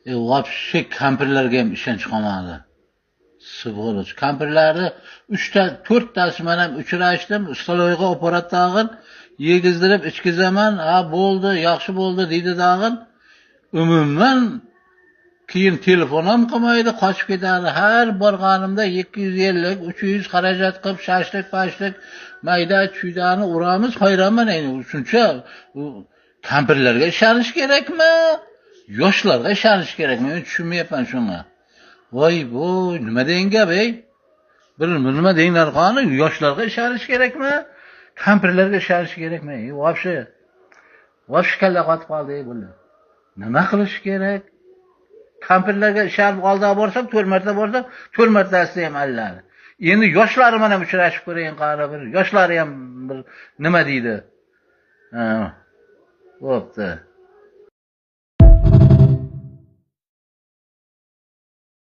Вообще kampirlarga ham ishonch qolmadi. Svoloch. Kampirlarni 4tasi men ham uchrashdim. Stoloyga operat tag'in yegizdirib ichkizaman. Ha bo'ldi, yaxshi bo'ldi deydi tag'in. Umuman keyin telefon ham qilmaydi, qochib ketadi. Har borganimda 250, 300 xarajat qilib shashlik, mayda chuydani uramiz, hayronman endi. Shuncha kampirlarga ishonish kerakmi? Yoshlarga ishonish kerakmi? Men tushunmayapman shuni. Voy, bu nima degan gap, ey? Bir nima deganlar qani? Yoshlarga ishonish kerakmi? Kampirlarga ishonish kerakmi? Vosh kalla qotib qoldi bular. Nima qilish kerak? Kampirlarga ishonib oldiga borsam, 4 marta borsam, 4 martasi ham alladi. Endi yoshlari mana uchrashib ko'rayin qara bir. Yoshlari ham bir nima deydi? Ha. Bo'pti.